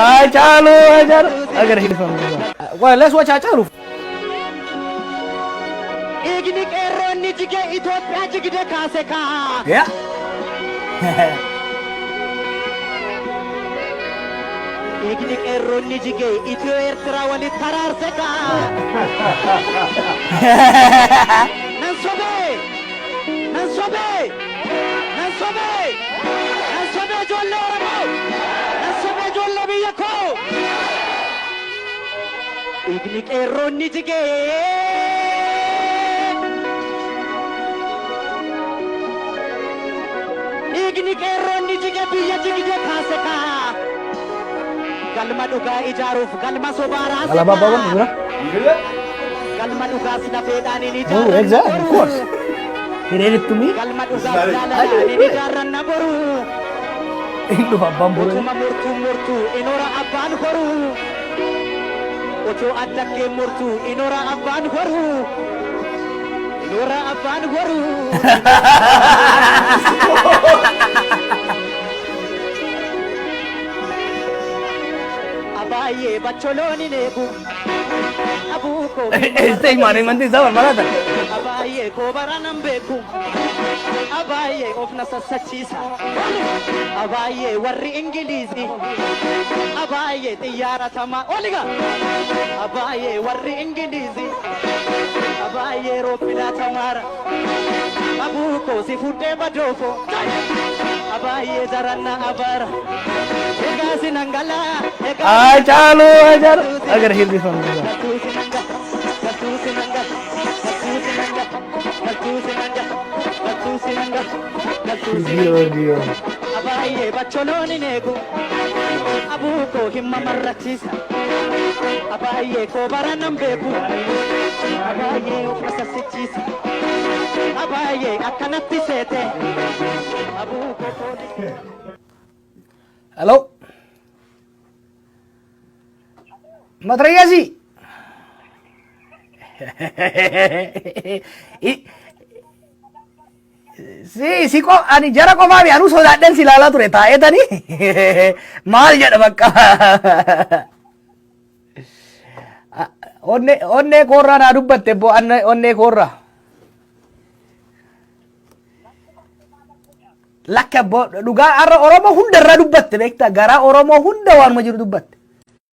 Haacaaluu agar hirrifamu. Let's watch Haacaaluu. Eegni qeerroonni jigee Itoophiyaa jigdee kaase kaa. Yeah. Eegni qeerroonni jigee Itiyoo Eertiraa walitti taraarse kaa. Nan sobee ijoollee Oromoo. Nan sobee ijoollee biyya koo. Eegni qeerroonni jigee. Eegni qeerroonni jigee biyya jigdee kaase kaa. Galma dhugaa ijaaruuf galma sobaa raase kaa. Alaabaa baawwan jira. Galma dhugaas lafeedhaan hin Oh, ijaaran. exactly, of course. He read it to me. Galma dhugaas jaaladhaan hin ijaaran na boru. Ilu abbaan boree. Utuma murtuu inoora abbaan horu. Otoo addaggee murtuu inoora abbaan horu. Inoora abbaan horu. Abaayee bacholooni neeku. Abuukoo. Este man manti zaman malatan. Abaayee koobara nan beeku. Abaayee of na sassachiisa. Abaayee warri Ingiliizii. Abaayee xiyyaara tamaa. Oliga. Abaayee warri Ingiliizii. Abaayee roobbilaa tamaara. Abuukoo si fuudhee badoofo. Abaayee daranna abaara. Egaa si nangalaa. Haacaaluu agar hirrifamu. Dio. Abaayee bacholooni neeku. Abuukoo himma marrachiisa. Abaayee koobara nan beeku. Abaayee of sassachiisa. Abaayee akkanatti seete. Abuukoo koodii. Hello. Matrayasi. Si kok ani jara kok mami anu sodaadhaan si ilaalaa ture taa'ee tani maal jedha bakka onnee koorraa naa dubbatte bo onnee koorraa lakka bo dhugaa har'a Oromoo hunda irraa dubbatte beektaa garaa Oromoo hunda waanuma jiru dubbatte.